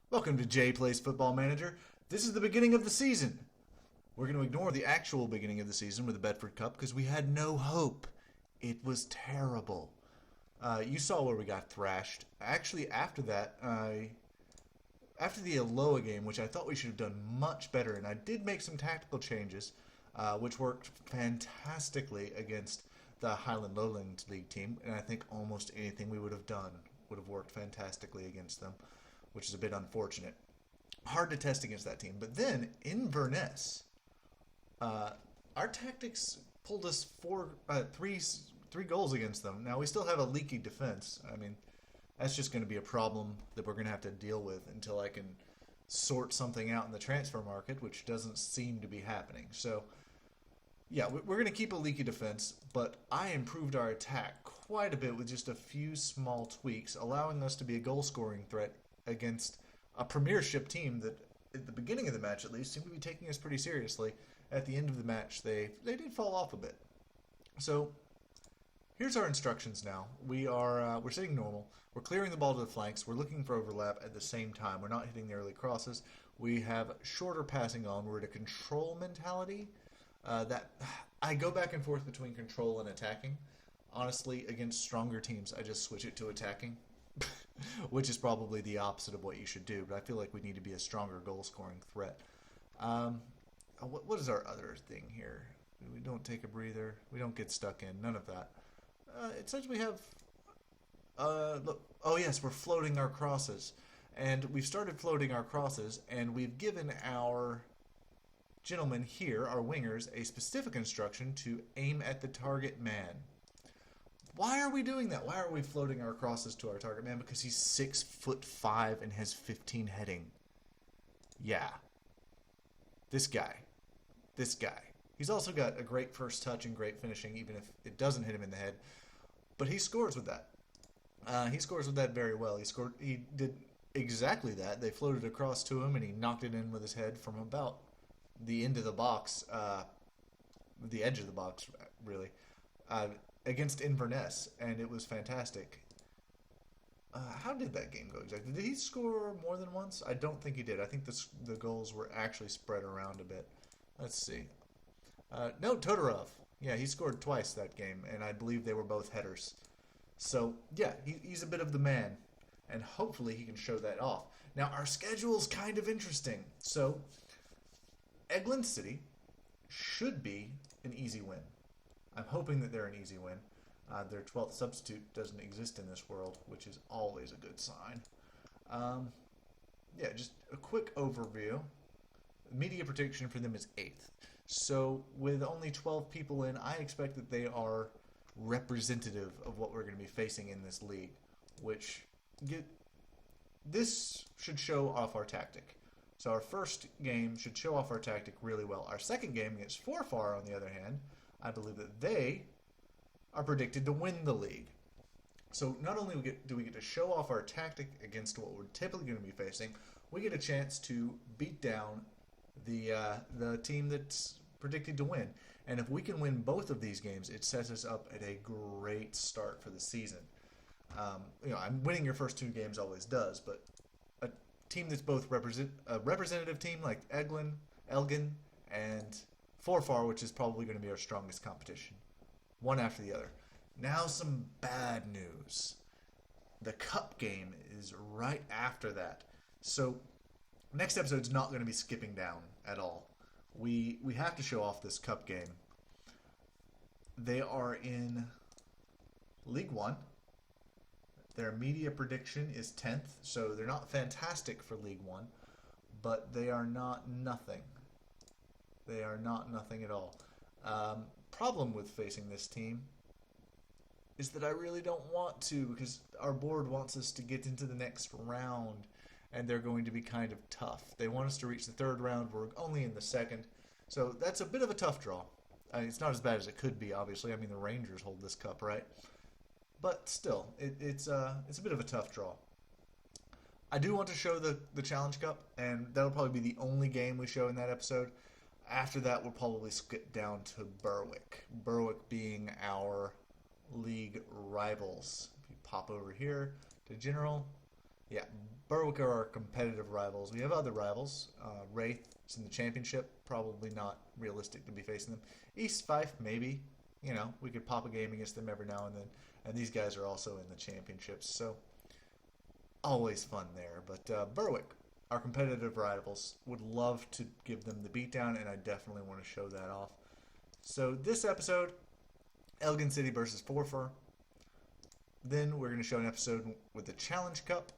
Welcome to Jay Plays Football Manager. This is the beginning of the season. We're going to ignore the actual beginning of the season with the Bedford Cup because we had no hope. It was terrible. You saw where we got thrashed. Actually, after that, after the Aloha game, which I thought we should have done much better, and I did make some tactical changes, which worked fantastically against the Highland Lowlands League team, and I think almost anything we would have done would have worked fantastically against them, which is a bit unfortunate. Hard to test against that team. But then, in Burness, our tactics pulled us three goals against them. Now, we still have a leaky defense. I mean, that's just going to be a problem that we're going to have to deal with until I can sort something out in the transfer market, which doesn't seem to be happening. So, yeah, we're going to keep a leaky defense, but I improved our attack quite a bit with just a few small tweaks, allowing us to be a goal-scoring threat against a premiership team that, at the beginning of the match at least, seemed to be taking us pretty seriously. At the end of the match, they did fall off a bit. So here's our instructions now. We're sitting normal. We're clearing the ball to the flanks. We're looking for overlap at the same time. We're not hitting the early crosses. We have shorter passing on. We're at a control mentality. That I go back and forth between control and attacking. Honestly, against stronger teams, I just switch it to attacking, which is probably the opposite of what you should do. But I feel like we need to be a stronger goal-scoring threat. Um, what is our other thing here? We don't take a breather. We don't get stuck in. None of that. It says we have. Look. Oh yes, we're floating our crosses, and we've started floating our crosses, and we've given our gentlemen here, our wingers, a specific instruction to aim at the target man. Why are we doing that? Why are we floating our crosses to our target man? Because he's 6'5" and has 15 heading. Yeah. This guy. This guy. He's also got a great first touch and great finishing, even if it doesn't hit him in the head. But he scores with that. He scores with that very well. He did exactly that. They floated across to him, and he knocked it in with his head from about the end of the box, the edge of the box, really, against Inverness, and it was fantastic. How did that game go exactly? Did he score more than once? I don't think he did. I think the goals were actually spread around a bit. Let's see. No, Todorov. Yeah, he scored twice that game, and I believe they were both headers. So, yeah, he's a bit of the man, and hopefully he can show that off. Now, our schedule's kind of interesting. So, Egland City should be an easy win. I'm hoping that they're an easy win. Their 12th substitute doesn't exist in this world, which is always a good sign. Yeah, just a quick overview. Media prediction for them is 8th. So with only 12 people in, I expect that they are representative of what we're going to be facing in this league, this should show off our tactic. So our first game should show off our tactic really well. Our second game against Forfar, on the other hand, I believe that they are predicted to win the league. So not only do we get to show off our tactic against what we're typically going to be facing, we get a chance to beat down the team that's predicted to win. And if we can win both of these games, it sets us up at a great start for the season. I'm winning your first two games always does, but a team that's both a representative team like Elgin, and Forfar, which is probably going to be our strongest competition. One after the other. Now some bad news. The cup game is right after that. So next episode's not going to be skipping down at all. We have to show off this cup game. They are in League One. Their media prediction is 10th, so they're not fantastic for League One, but they are not nothing. They are not nothing at all. Problem with facing this team is that I really don't want to, because our board wants us to get into the next round, and they're going to be kind of tough. They want us to reach the third round. We're only in the second, so that's a bit of a tough draw. I mean, it's not as bad as it could be, obviously. I mean, the Rangers hold this cup, right? But still, it's a bit of a tough draw. I do want to show the Challenge Cup, and that'll probably be the only game we show in that episode. After that, we'll probably skip down to Berwick. Berwick being our league rivals. If you pop over here to General, yeah, Berwick are our competitive rivals. We have other rivals. Wraith is in the championship. Probably not realistic to be facing them. East Fife, maybe. You know, we could pop a game against them every now and then. And these guys are also in the championships. So, always fun there. But Berwick, our competitive rivals, would love to give them the beatdown, and I definitely want to show that off. So, this episode, Elgin City versus Forfar. Then we're going to show an episode with the Challenge Cup.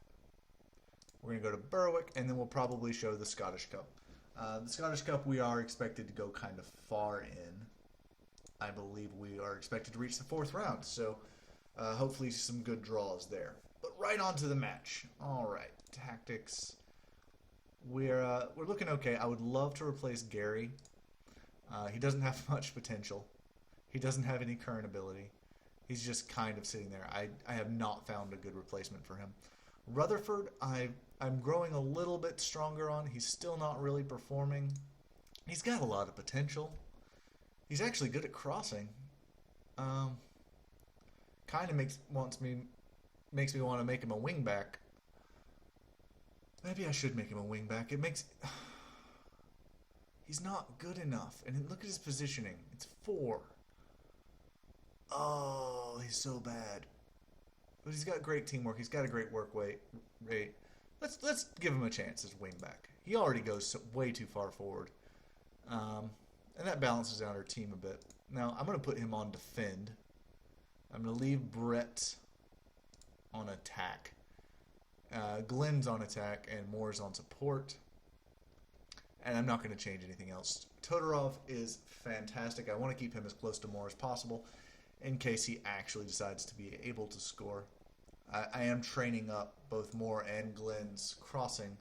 We're going to go to Berwick, and then we'll probably show the Scottish Cup. The Scottish Cup, we are expected to go kind of far in. I believe we are expected to reach the 4th round, so hopefully some good draws there. But right on to the match. All right, tactics. We're looking okay. I would love to replace Gary. He doesn't have much potential. He doesn't have any current ability. He's just kind of sitting there. I have not found a good replacement for him. Rutherford, I'm growing a little bit stronger on. He's still not really performing. He's got a lot of potential. He's actually good at crossing. Kind of makes me want to make him a wingback. Maybe I should make him a wingback. He's not good enough. And look at his positioning. It's 4. Oh, he's so bad. But he's got great teamwork. He's got a great work rate. Let's give him a chance as wingback. He already goes way too far forward. And that balances out our team a bit. Now, I'm going to put him on defend. I'm going to leave Brett on attack. Glenn's on attack and Moore's on support. And I'm not going to change anything else. Todorov is fantastic. I want to keep him as close to Moore as possible in case he actually decides to be able to score. I am training up both Moore and Glenn's crossing.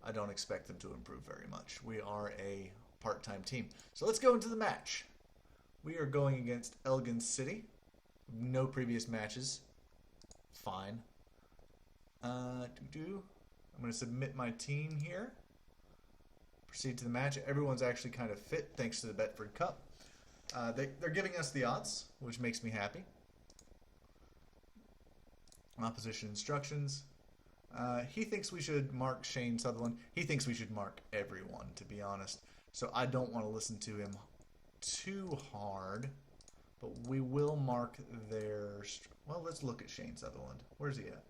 I don't expect them to improve very much. We are a part-time team. So let's go into the match. We are going against Elgin City. No previous matches. Fine. I'm going to submit my team here. Proceed to the match. Everyone's actually kind of fit thanks to the Betford Cup. They're giving us the odds, which makes me happy. Opposition instructions. He thinks we should mark Shane Sutherland. He thinks we should mark everyone, to be honest. So I don't want to listen to him too hard. But we will mark their... Well, let's look at Shane Sutherland. Where's he at?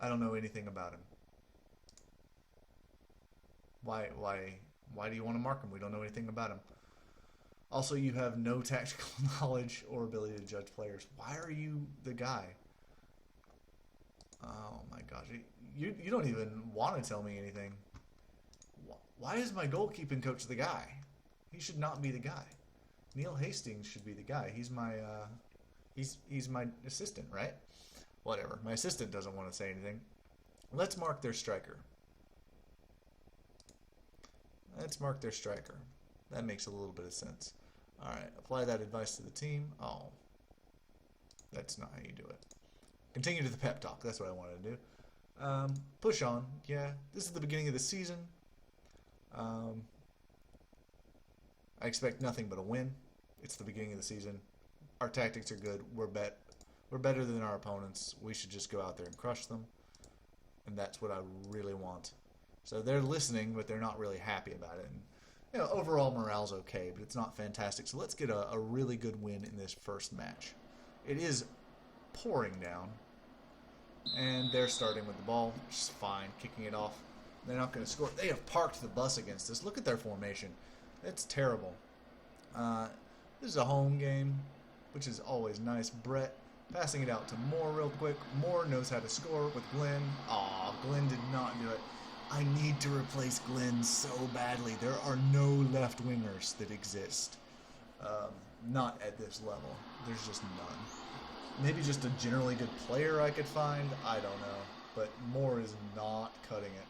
I don't know anything about him. Why do you want to mark him? We don't know anything about him. Also, you have no tactical knowledge or ability to judge players. Why are you the guy? Oh my gosh. You don't even want to tell me anything. Why is my goalkeeping coach the guy? He should not be the guy. Neil Hastings should be the guy. He's my assistant, right? Whatever. My assistant doesn't want to say anything. Let's mark their striker. Let's mark their striker. That makes a little bit of sense. Alright, apply that advice to the team. Oh, that's not how you do it. Continue to the pep talk. That's what I wanted to do. Push on. Yeah, this is the beginning of the season. I expect nothing but a win. It's the beginning of the season. Our tactics are good. We're better than our opponents. We should just go out there and crush them. And that's what I really want. So they're listening, but they're not really happy about it. And, overall morale's okay, but it's not fantastic. So let's get a really good win in this first match. It is pouring down. And they're starting with the ball, which is fine, kicking it off. They're not going to score. They have parked the bus against us. Look at their formation. It's terrible. This is a home game, which is always nice. Brett passing it out to Moore real quick. Moore knows how to score with Glenn. Aw, Glenn did not do it. I need to replace Glenn so badly. There are no left wingers that exist. Not at this level. There's just none. Maybe just a generally good player I could find. I don't know. But Moore is not cutting it.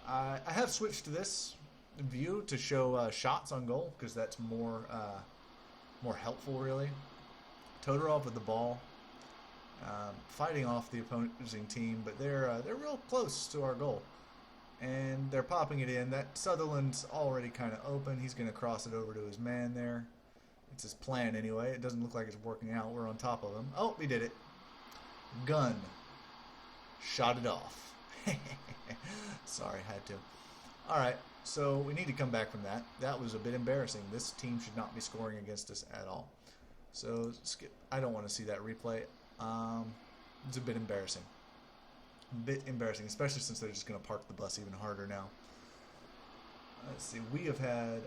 I have switched to this view to show shots on goal because that's more helpful, really. Todorov with the ball, fighting off the opposing team, but they're real close to our goal, and they're popping it in. That Sutherland's already kind of open. He's going to cross it over to his man there. It's his plan anyway. It doesn't look like it's working out. We're on top of him. Oh, we did it. Gun. Shot it off. Sorry, had to. All right, so we need to come back from that. That was a bit embarrassing. This team should not be scoring against us at all. So skip. I don't want to see that replay. It's a bit embarrassing. Especially since they're just going to park the bus even harder now. Let's see. We have had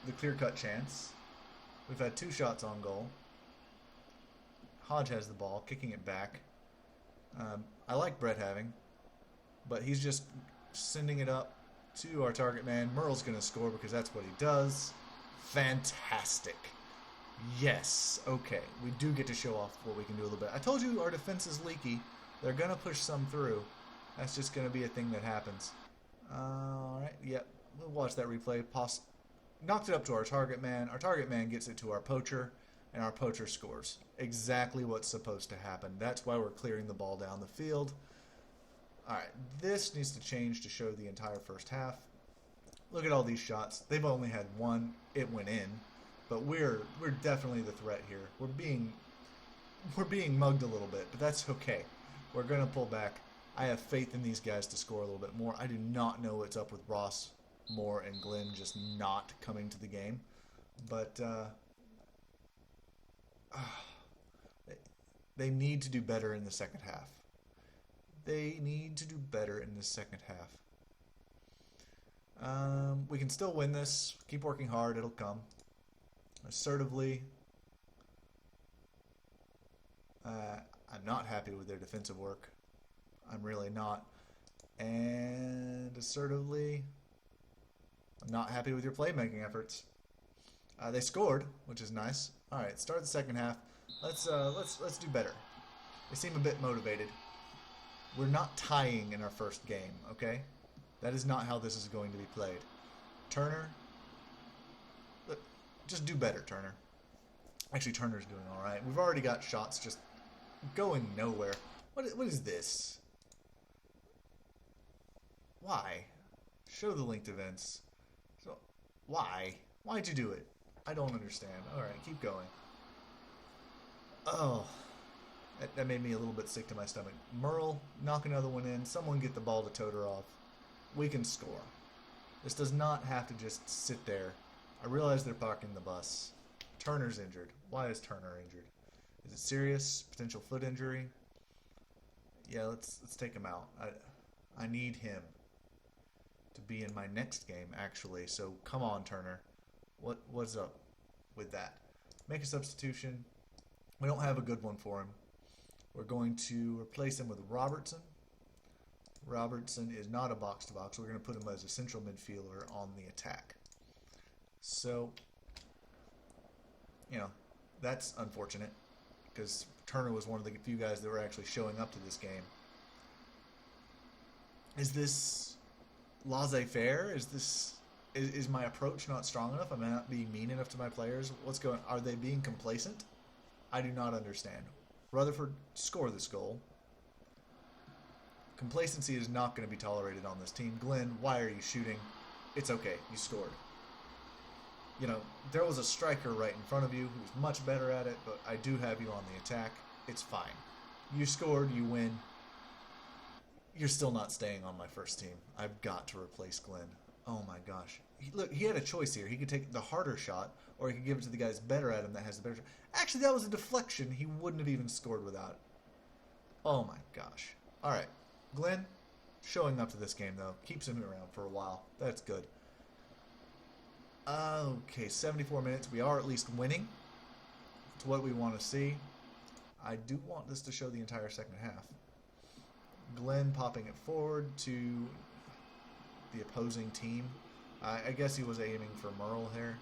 the clear-cut chance. We've had 2 shots on goal. Hodge has the ball, kicking it back. I like Brett having, but he's just sending it up to our target man. Merle's going to score because that's what he does. Fantastic. Yes. Okay. We do get to show off what we can do a little bit. I told you our defense is leaky. They're going to push some through. That's just going to be a thing that happens. All right. Yep. We'll watch that replay. Knocked it up to our target man. Our target man gets it to our poacher, and our poacher scores. Exactly what's supposed to happen. That's why we're clearing the ball down the field. All right. This needs to change to show the entire first half. Look at all these shots. They've only had one. It went in. But we're definitely the threat here. We're being mugged a little bit, but that's okay. We're going to pull back. I have faith in these guys to score a little bit more. I do not know what's up with Ross, Moore, and Glenn just not coming to the game. But they need to do better in the second half. They need to do better in the second half. We can still win this. Keep working hard. It'll come. Assertively. I'm not happy with their defensive work. I'm really not. And assertively, I'm not happy with your playmaking efforts. They scored, which is nice. All right, start the second half. Let's do better. They seem a bit motivated. We're not tying in our first game, okay? That is not how this is going to be played. Turner, just do better, Turner. Actually, Turner's doing all right. We've already got shots just going nowhere. What is this? Why? Show the linked events. So, why? Why'd you do it? I don't understand. All right, keep going. Oh, that made me a little bit sick to my stomach. Merle, knock another one in. Someone get the ball to Todorov. We can score. This does not have to just sit there. I realize they're parking the bus. Turner's injured. Why is Turner injured? Is it serious? Potential foot injury? Yeah, let's take him out. I need him to be in my next game, actually. So come on, Turner. What's up with that? Make a substitution. We don't have a good one for him. We're going to replace him with Robertson. Robertson is not a box-to-box. We're going to put him as a central midfielder on the attack. So, that's unfortunate because Turner was one of the few guys that were actually showing up to this game. Is this laissez-faire? Is my approach not strong enough? Am I not being mean enough to my players? Are they being complacent? I do not understand. Rutherford, score this goal. Complacency is not going to be tolerated on this team. Glenn, why are you shooting? It's okay. You scored. There was a striker right in front of you who's much better at it, but I do have you on the attack. It's fine. You scored. You win. You're still not staying on my first team. I've got to replace Glenn. Oh my gosh. Look, he had a choice here. He could take the harder shot, or he could give it to the guy that's better at him that has the better shot. Actually, that was a deflection. He wouldn't have even scored without it. Oh my gosh. All right. Glenn, showing up to this game, though. Keeps him around for a while. That's good. Okay, 74 minutes. We are at least winning. It's what we want to see. I do want this to show the entire second half. Glenn popping it forward to the opposing team. I guess he was aiming for Merle here.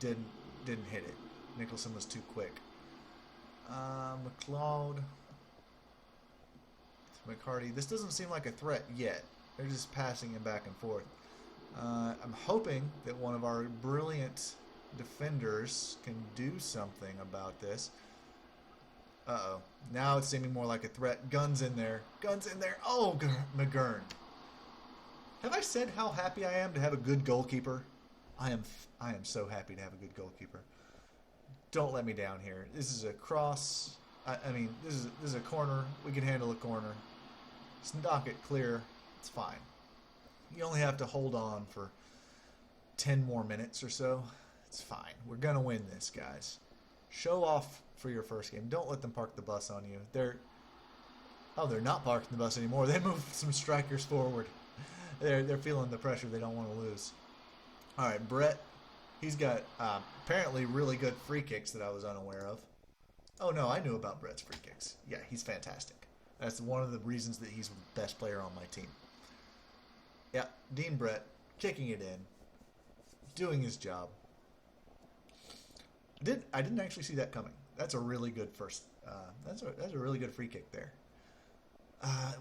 Didn't hit it. Nicholson was too quick. McLeod. McCarty. This doesn't seem like a threat yet. They're just passing him back and forth. I'm hoping that one of our brilliant defenders can do something about this. Uh-oh. Now it's seeming more like a threat. Guns in there. Guns in there. Oh, McGurn. Have I said how happy I am to have a good goalkeeper? I am so happy to have a good goalkeeper. Don't let me down here. This is a cross. I mean, this is a corner. We can handle a corner. Just knock it clear. It's fine. You only have to hold on for 10 more minutes or so. It's fine. We're going to win this, guys. Show off for your first game. Don't let them park the bus on you. They're not parking the bus anymore. They moved some strikers forward. They're feeling the pressure. They don't want to lose. All right, Brett. He's got apparently really good free kicks that I was unaware of. Oh, no, I knew about Brett's free kicks. Yeah, he's fantastic. That's one of the reasons that he's the best player on my team. Yeah, Dean Brett kicking it in, doing his job. I didn't actually see that coming. That's a really good first. That's a really good free kick there.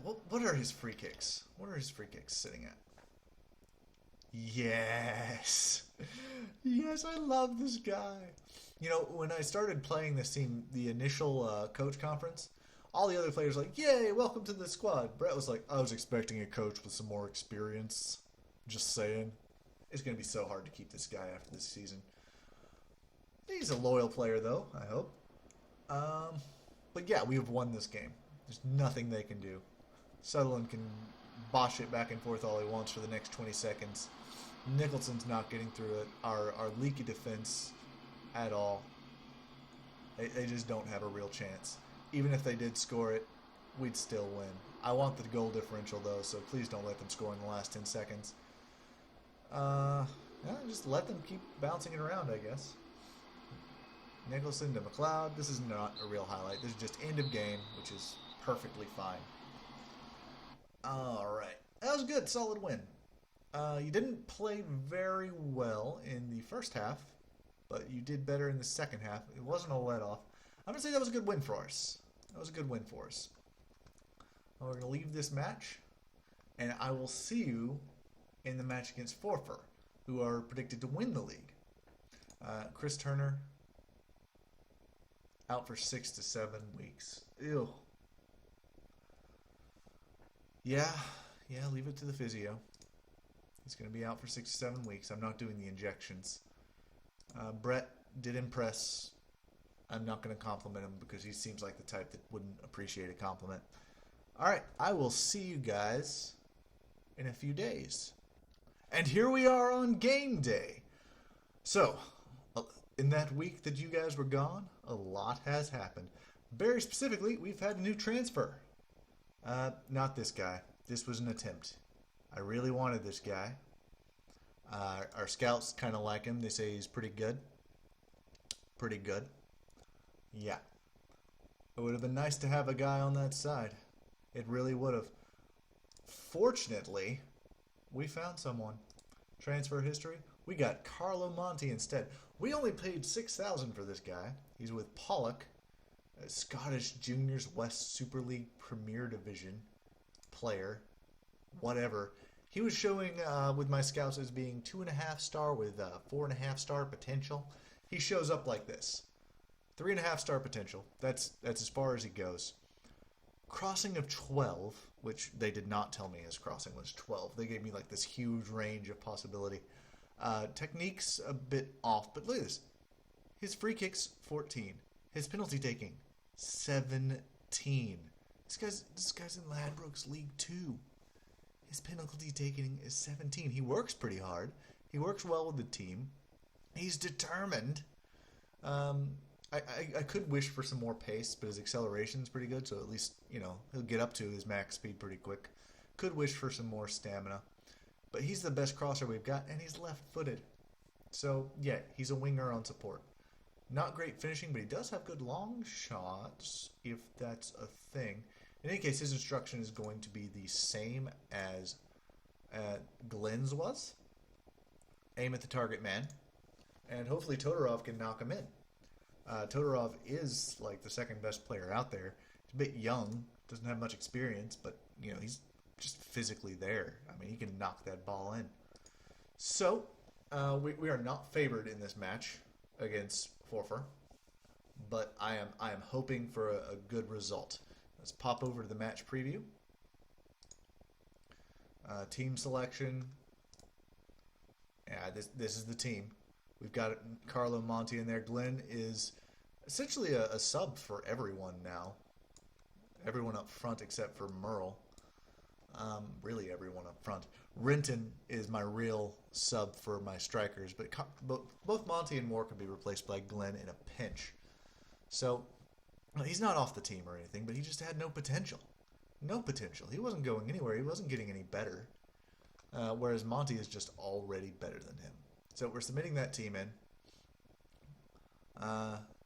What are his free kicks? What are his free kicks sitting at? Yes, yes, I love this guy. You know, when I started playing this team, the initial coach conference, all the other players were like, "Yay, welcome to the squad." Brett was like, "I was expecting a coach with some more experience." Just saying, it's gonna be so hard to keep this guy after this season. He's a loyal player, though, I hope. But yeah, we have won this game. There's nothing they can do. Sutherland can bosh it back and forth all he wants for the next 20 seconds. Nicholson's not getting through it. Our leaky defense at all. They just don't have a real chance. Even if they did score it, we'd still win. I want the goal differential, though, so please don't let them score in the last 10 seconds. Yeah, just let them keep bouncing it around, I guess. Nicholson to McLeod. This is not a real highlight. This is just end of game, which is perfectly fine. Alright. That was good. Solid win. You didn't play very well in the first half, but you did better in the second half. It wasn't a let-off. I'm going to say that was a good win for us. That was a good win for us. Well, we're going to leave this match, and I will see you in the match against Forfar, who are predicted to win the league. Chris Turner, out for 6 to 7 weeks. Ew. Yeah, leave it to the physio. He's going to be out for 6 to 7 weeks. I'm not doing the injections. Brett did impress. I'm not going to compliment him because he seems like the type that wouldn't appreciate a compliment. All right, I will see you guys in a few days. And here we are on game day. So, in that week that you guys were gone, a lot has happened. Very specifically, we've had a new transfer. Not this guy. This was an attempt. I really wanted this guy. Our scouts kind of like him. They say he's pretty good. Pretty good. Yeah. It would have been nice to have a guy on that side. It really would have. Fortunately, we found someone. Transfer history. We got Carlo Monti instead. We only paid $6,000 for this guy. He's with Pollock, a Scottish Juniors West Super League Premier Division player. Whatever. He was showing with my scouts as being 2.5 star with 4.5 star potential. He shows up like this. 3.5 star potential. That's as far as he goes. Crossing of 12, which they did not tell me his crossing was 12. They gave me like this huge range of possibility. Technique's a bit off, but look at this. His free kicks, 14. His penalty taking, 17. This guy's in Ladbrokes League 2. His penalty taking is 17. He works pretty hard. He works well with the team. He's determined. I could wish for some more pace, but his acceleration's pretty good, so at least, he'll get up to his max speed pretty quick. Could wish for some more stamina. But he's the best crosser we've got, and he's left-footed. So, yeah, he's a winger on support. Not great finishing, but he does have good long shots, if that's a thing. In any case, his instruction is going to be the same as Glenn's was. Aim at the target man. And hopefully Todorov can knock him in. Todorov is like the second best player out there. He's a bit young, doesn't have much experience, but he's just physically there. I mean, he can knock that ball in. So, we are not favored in this match against Forfar, but I am hoping for a good result. Let's pop over to the match preview. Team selection. Yeah, this is the team. We've got Carlo Monti in there. Glenn is essentially a sub for everyone now. Everyone up front except for Merle. Really everyone up front. Renton is my real sub for my strikers, but both Monty and Moore can be replaced by Glenn in a pinch. So he's not off the team or anything, but he just had no potential. No potential. He wasn't going anywhere. He wasn't getting any better. Whereas Monty is just already better than him. So we're submitting that team in.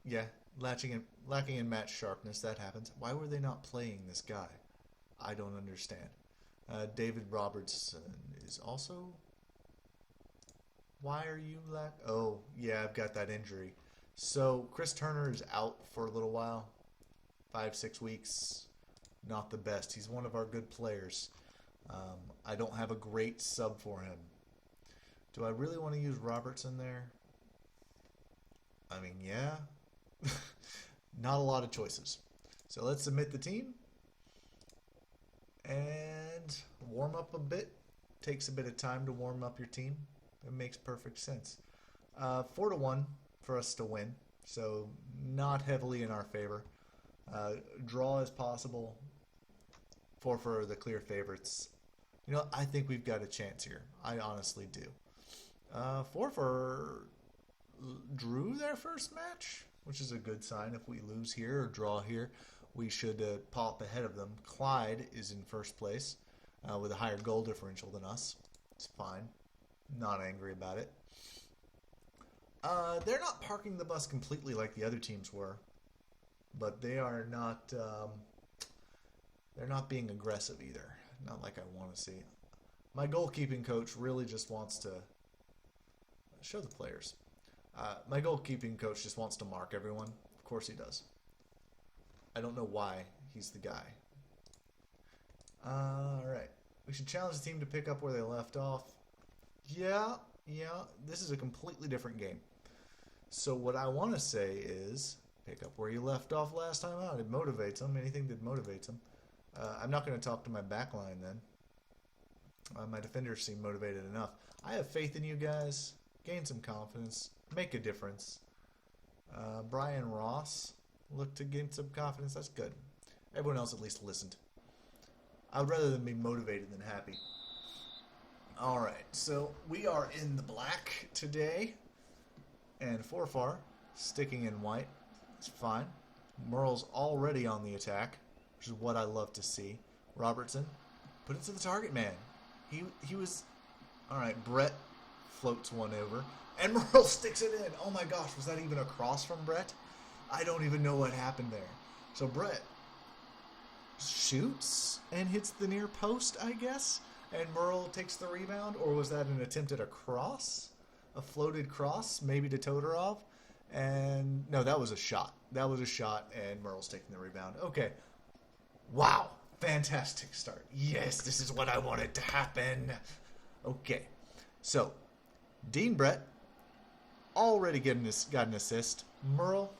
Yeah, lacking in match sharpness. That happens. Why were they not playing this guy? I don't understand. David Robertson is also... Why are you Oh, yeah, I've got that injury. So Chris Turner is out for a little while. 5-6 weeks. Not the best. He's one of our good players. I don't have a great sub for him. Do I really want to use Robertson there? I mean, yeah. Not a lot of choices. So let's submit the team. And warm up a bit. Takes a bit of time to warm up your team. It makes perfect sense. 4-1 for us to win. So not heavily in our favor. Draw as possible. 4 for the clear favorites. You know, I think we've got a chance here. I honestly do. 4 for Drew their first match, which is a good sign. If we lose here or draw here, we should pop ahead of them. Clyde is in first place with a higher goal differential than us. It's fine. Not angry about it. They're not parking the bus completely like the other teams were, but they are not. They're not being aggressive either. Not like I want to see. My goalkeeping coach really just wants to show the players. My goalkeeping coach just wants to mark everyone. Of course he does. I don't know why he's the guy. Alright. We should challenge the team to pick up where they left off. Yeah. This is a completely different game. So what I want to say is pick up where you left off last time out. It motivates them. Anything that motivates them. I'm not going to talk to my back line then. My defenders seem motivated enough. I have faith in you guys. Gain some confidence. Make a difference. Brian Ross looked to gain some confidence. That's good. Everyone else at least listened. I would rather than be motivated than happy. Alright, so we are in the black today. And Forfar sticking in white. It's fine. Merle's already on the attack, which is what I love to see. Robertson, put it to the target man. He was... Alright, Brett floats one over. And Merle sticks it in. Oh my gosh, was that even a cross from Brett? I don't even know what happened there. So Brett shoots and hits the near post, I guess. And Merle takes the rebound. Or was that an attempt at a cross? A floated cross, maybe to Todorov? And no, that was a shot. That was a shot, and Merle's taking the rebound. Okay. Wow. Fantastic start. Yes, this is what I wanted to happen. Okay. So, Dean Brett already got an assist. Merle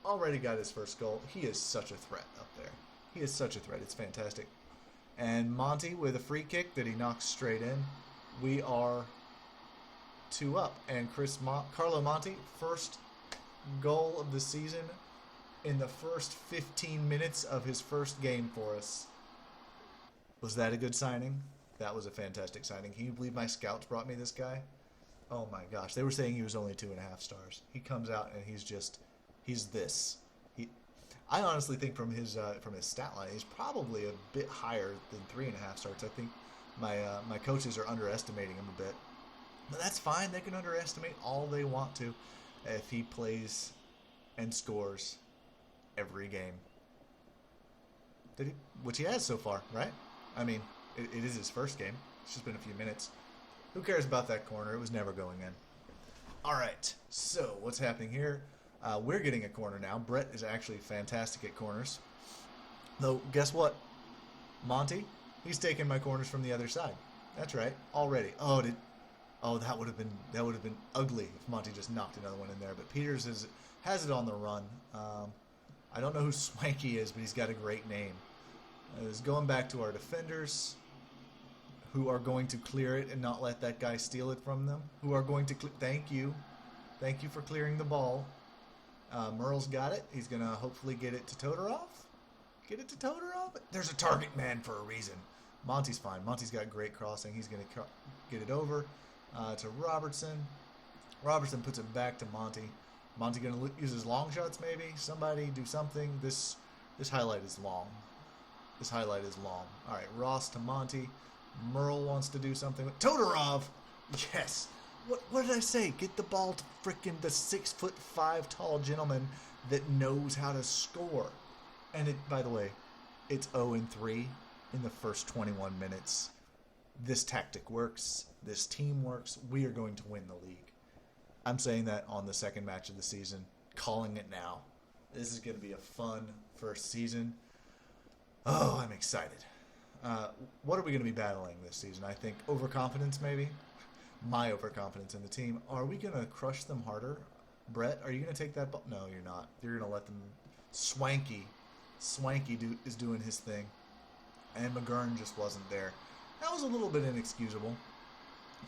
already got his first goal. He is such a threat up there. He is such a threat. It's fantastic. And Monty with a free kick that he knocks straight in. We are 2 up. And Carlo Monti, first goal of the season in the first 15 minutes of his first game for us. Was that a good signing? That was a fantastic signing. Can you believe my scouts brought me this guy? Oh my gosh. They were saying he was only 2.5 stars. He comes out and he's this. I honestly think from his stat line, he's probably a bit higher than 3.5 stars. I think my coaches are underestimating him a bit. But that's fine. They can underestimate all they want to if he plays and scores every game. Which he has so far, right? I mean, it is his first game. It's just been a few minutes. Who cares about that corner? It was never going in. All right, so what's happening here? We're getting a corner now. Brett is actually fantastic at corners. Though, guess what? Monty, he's taking my corners from the other side. That's right, already. Oh, that would have been ugly if Monty just knocked another one in there. But Peters has it on the run. I don't know who Swanky is, but he's got a great name. It's going back to our defenders, who are going to clear it and not let that guy steal it from them. Who are going to thank you for clearing the ball. Merle's got it. He's gonna hopefully get it to Todorov. There's a target man for a reason. Monty's fine. Monty's got great crossing. He's going to get it over to Robertson. Robertson puts it back to Monty. Monty going to use his long shots maybe? Somebody do something. This highlight is long. This highlight is long. All right, Ross to Monty. Merle wants to do something with Todorov. Yes. What did I say? Get the ball to frickin' the 6'5" tall gentleman that knows how to score. And it, by the way, it's 0-3 in the first 21 minutes. This tactic works. This team works. We are going to win the league. I'm saying that on the second match of the season. Calling it now. This is going to be a fun first season. Oh, I'm excited. What are we going to be battling this season? I think overconfidence, maybe. My overconfidence in the team. Are we going to crush them harder? Brett, are you going to take that ball? No, you're not. You're going to let them... Swanky is doing his thing. And McGurn just wasn't there. That was a little bit inexcusable.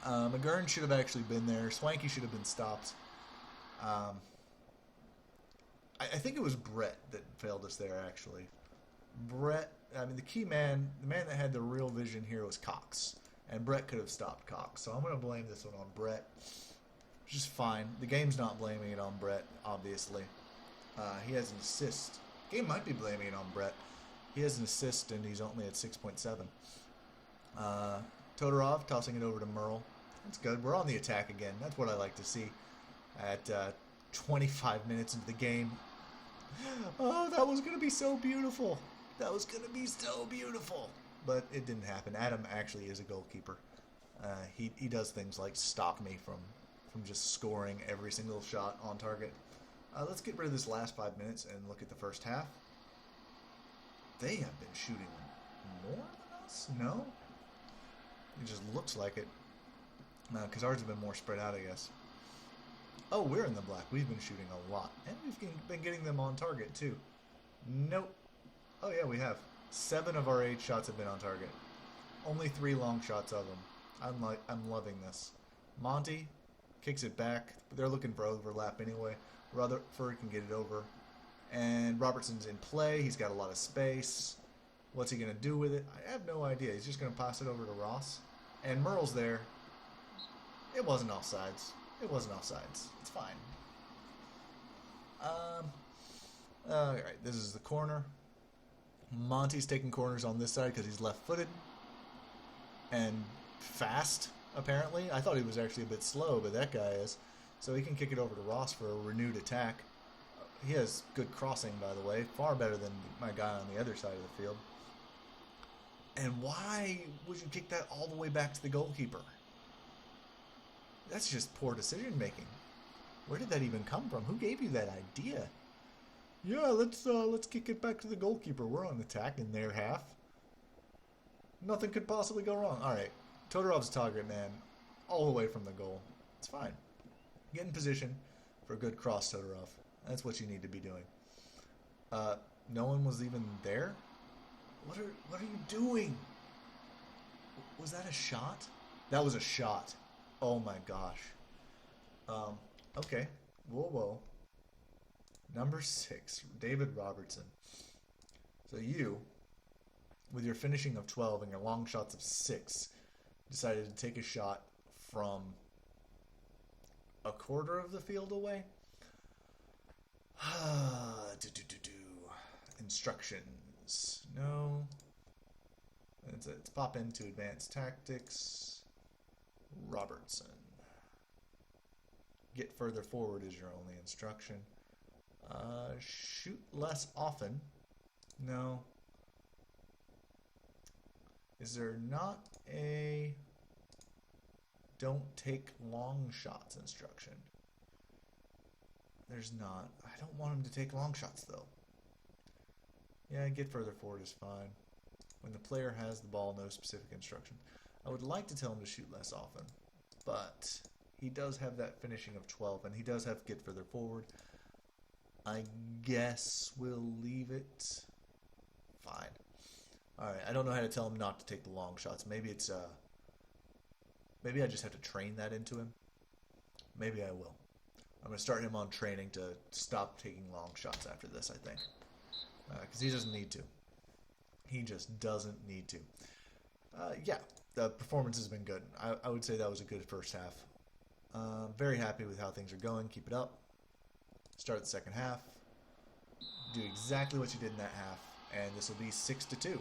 McGurn should have actually been there. Swanky should have been stopped. I think it was Brett that failed us there, actually. Brett, I mean, the key man, the man that had the real vision here was Cox. And Brett could have stopped Cox. So I'm going to blame this one on Brett. Which is fine. The game's not blaming it on Brett, obviously. He has an assist. The game might be blaming it on Brett. He has an assist, and he's only at 6.7. Todorov tossing it over to Merle. That's good. We're on the attack again. That's what I like to see at 25 minutes into the game. Oh, that was going to be so beautiful. That was going to be so beautiful. But it didn't happen. Adam actually is a goalkeeper. He does things like stop me from just scoring every single shot on target. Let's get rid of this last 5 minutes and look at the first half. They have been shooting more than us? No? It just looks like it. Because ours have been more spread out, I guess. Oh, we're in the black. We've been shooting a lot. And we've been getting them on target, too. Nope. Oh, yeah, we have. 7 of our 8 shots have been on target. Only 3 long shots of them. I'm loving this. Monty kicks it back. They're looking for overlap anyway. Rutherford can get it over. And Robertson's in play. He's got a lot of space. What's he going to do with it? I have no idea. He's just going to pass it over to Ross. And Merle's there. It wasn't offsides. It wasn't offsides. It's fine. Alright, this is the corner. Monty's taking corners on this side because he's left-footed. And fast, apparently. I thought he was actually a bit slow, but that guy is. So he can kick it over to Ross for a renewed attack. He has good crossing, by the way. Far better than my guy on the other side of the field. And why would you kick that all the way back to the goalkeeper? That's just poor decision making. Where did that even come from? Who gave you that idea? Yeah, let's kick it back to the goalkeeper. We're on attack in their half. Nothing could possibly go wrong. All right, Todorov's target man, all the way from the goal. It's fine. Get in position for a good cross, Todorov. That's what you need to be doing. No one was even there. What are you doing? Was that a shot? That was a shot. Oh my gosh. Okay. Whoa. Number 6, David Robertson. So you, with your finishing of 12 and your long shots of 6, decided to take a shot from a quarter of the field away? Instructions. No. Let's pop into advanced tactics. Robertson. Get further forward is your only instruction. Shoot less often. No. Is there not a don't take long shots instruction? There's not. I don't want him to take long shots, though. Yeah, get further forward is fine. When the player has the ball, no specific instruction. I would like to tell him to shoot less often, but he does have that finishing of 12, and he does have to get further forward. I guess we'll leave it. Fine. Alright, I don't know how to tell him not to take the long shots. Maybe it's, maybe I just have to train that into him. Maybe I will. I'm going to start him on training to stop taking long shots after this, I think. Because he doesn't need to. He just doesn't need to. Yeah, the performance has been good. I would say that was a good first half. Very happy with how things are going. Keep it up. Start the second half. Do exactly what you did in that half, and this will be 6-2.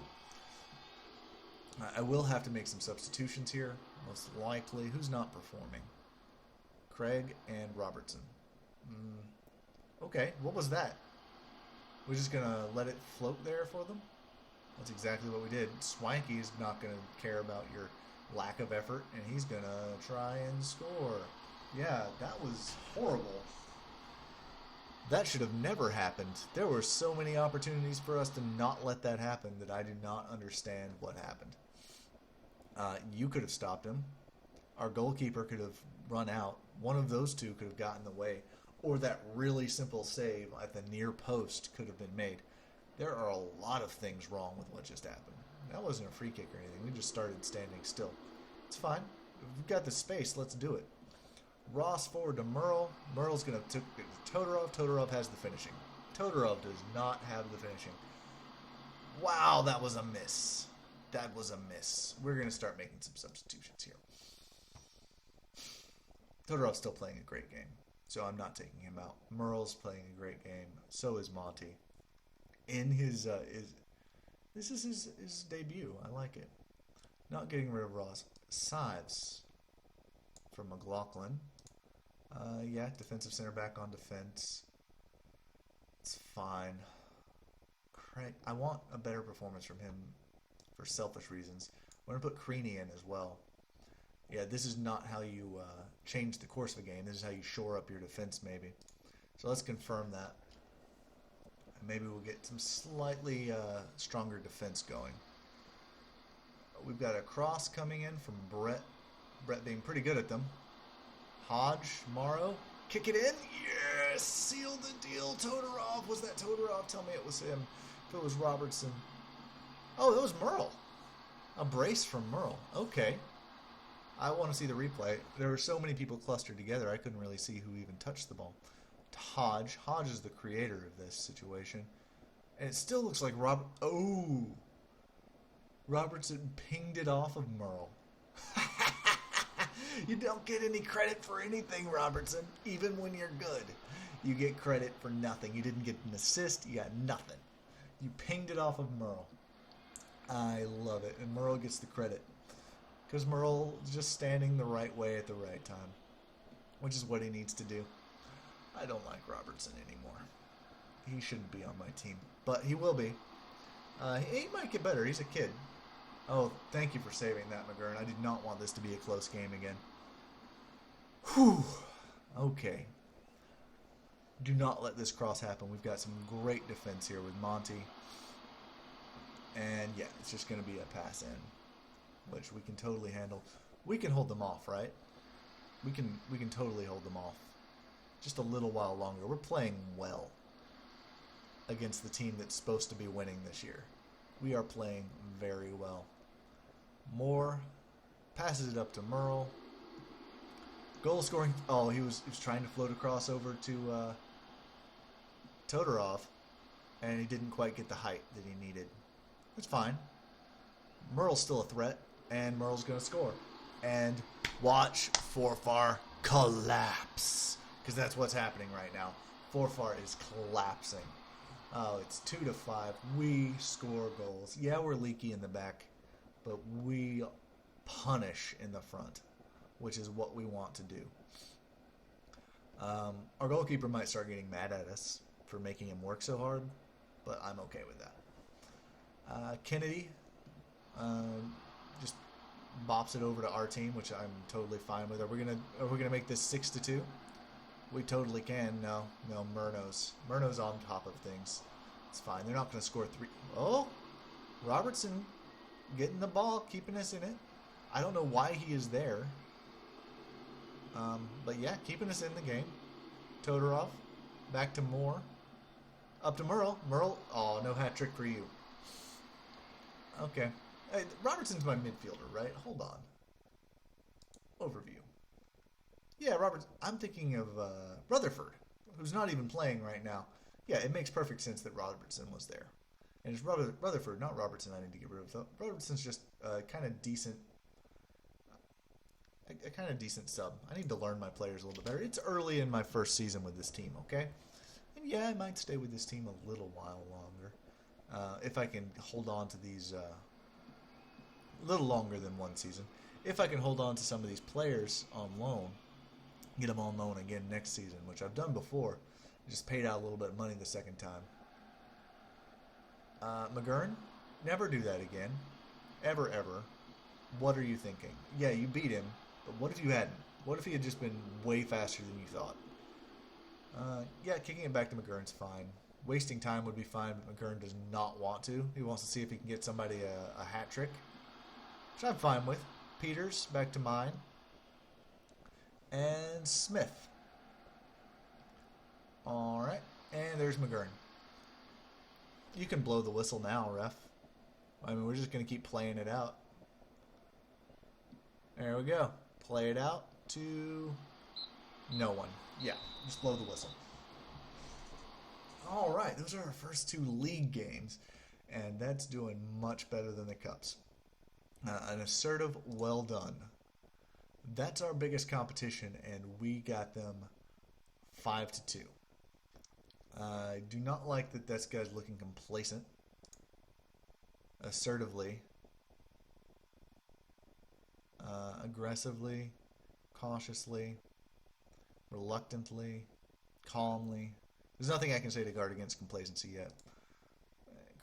I will have to make some substitutions here, most likely. Who's not performing? Craig and Robertson. Okay, what was that? We're just going to let it float there for them? That's exactly what we did. Swanky is not going to care about your lack of effort, and he's going to try and score. Yeah, that was horrible. That should have never happened. There were so many opportunities for us to not let that happen that I do not understand what happened. You could have stopped him. Our goalkeeper could have run out. One of those two could have gotten in the way. Or that really simple save at the near post could have been made. There are a lot of things wrong with what just happened. That wasn't a free kick or anything. We just started standing still. It's fine. We've got the space. Let's do it. Ross forward to Merle. Merle's going to take it to Todorov. Todorov has the finishing. Todorov does not have the finishing. Wow, that was a miss. That was a miss. We're going to start making some substitutions here. Todorov's still playing a great game, so I'm not taking him out. Merle's playing a great game. So is Monty. In his this is his debut. I like it. Not getting rid of Ross. Sives from McLaughlin. Yeah, defensive center back on defense. It's fine. Craig, I want a better performance from him for selfish reasons. I'm going to put Creaney in as well. Yeah, this is not how you change the course of a game. This is how you shore up your defense, maybe. So let's confirm that. Maybe we'll get some slightly stronger defense going. We've got a cross coming in from Brett. Brett being pretty good at them. Hodge, Morrow, kick it in. Yes! Seal the deal. Todorov. Was that Todorov? Tell me it was him. If it was Robertson. Oh, that was Merle. A brace from Merle. Okay. I want to see the replay. There were so many people clustered together, I couldn't really see who even touched the ball. Hodge. Hodge is the creator of this situation. And it still looks like Oh! Robertson pinged it off of Merle. You don't get any credit for anything, Robertson, even when you're good. You get credit for nothing. You didn't get an assist. You got nothing. You pinged it off of Merle. I love it. And Merle gets the credit. Because Merle is just standing the right way at the right time. Which is what he needs to do. I don't like Robertson anymore. He shouldn't be on my team. But he will be. He might get better. He's a kid. Oh, thank you for saving that, McGurn. I did not want this to be a close game again. Whew. Okay. Do not let this cross happen. We've got some great defense here with Monty. And yeah, it's just going to be a pass in, which we can totally handle. We can hold them off, right? We can totally hold them off. Just a little while longer. We're playing well against the team that's supposed to be winning this year. We are playing very well. Moore passes it up to Merle. Goal scoring. Oh, he was trying to float across over to Todorov, and he didn't quite get the height that he needed. It's fine. Merle's still a threat, and Merle's going to score. And watch Forfar collapse, because that's what's happening right now. Forfar is collapsing. Oh, it's 2-5. We score goals. Yeah, we're leaky in the back, but we punish in the front, which is what we want to do. Our goalkeeper might start getting mad at us for making him work so hard, but I'm okay with that. Kennedy just bops it over to our team, which I'm totally fine with. Are we gonna make this 6-2? We totally can. No, Murno's on top of things. It's fine. They're not going to score 3. Oh, Robertson getting the ball, keeping us in it. I don't know why he is there. But yeah, keeping us in the game. Todorov, back to Moore. Up to Merle. Merle, oh, no hat trick for you. Okay. Hey, Robertson's my midfielder, right? Hold on. Overview. Yeah, I'm thinking of Rutherford, who's not even playing right now. Yeah, it makes perfect sense that Robertson was there. And it's Rutherford, not Robertson. I need to get rid of. Though. Robertson's just kind of decent, a kind of decent sub. I need to learn my players a little bit better. It's early in my first season with this team, okay? And yeah, I might stay with this team a little while longer. If I can hold on to these a little longer than one season. If I can hold on to some of these players on loan, get them on loan again next season, which I've done before. Just paid out a little bit of money the second time. McGurn, never do that again. Ever, ever. What are you thinking? Yeah, you beat him, but what if you hadn't? What if he had just been way faster than you thought? Yeah, kicking it back to McGurn's fine. Wasting time would be fine, but McGurn does not want to. He wants to see if he can get somebody a hat trick, which I'm fine with. Peters, back to mine. And Smith. Alright, and there's McGurn. You can blow the whistle now, ref. I mean, we're just going to keep playing it out. There we go. Play it out to no one. Yeah, just blow the whistle. All right, those are our first two league games, and that's doing much better than the Cups. An assertive, well done. That's our biggest competition, and we got them 5-2. I do not like that this guy's looking complacent. Assertively. Aggressively. Cautiously. Reluctantly. Calmly. There's nothing I can say to guard against complacency yet.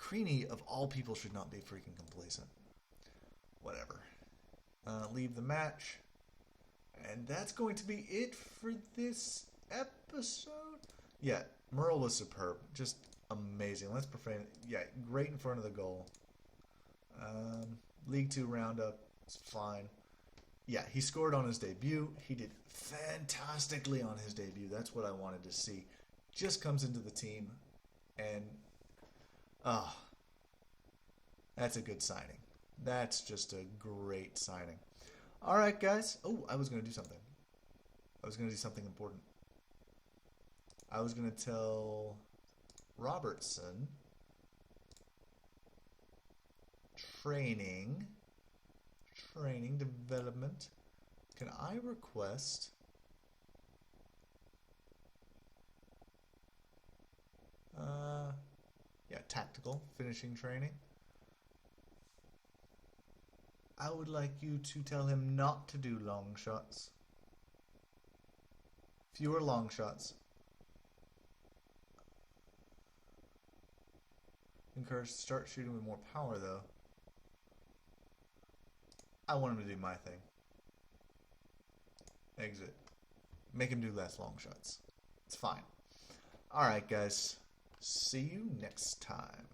Creaney, of all people, should not be freaking complacent. Whatever. Leave the match. And that's going to be it for this episode. Yeah, Merle was superb. Just amazing. Let's profane it. Yeah, great in front of the goal. League 2 roundup. It's fine. Yeah, he scored on his debut. He did fantastically on his debut. That's what I wanted to see. Just comes into the team. And, that's a good signing. That's just a great signing. All right, guys. Oh, I was going to do something. I was going to do something important. I was going to tell Robertson training, development. Can I request yeah, tactical finishing training? I would like you to tell him not to do long shots. Fewer long shots. Encourage to start shooting with more power, though. I want him to do my thing. Exit. Make him do less long shots. It's fine. Alright, guys. See you next time.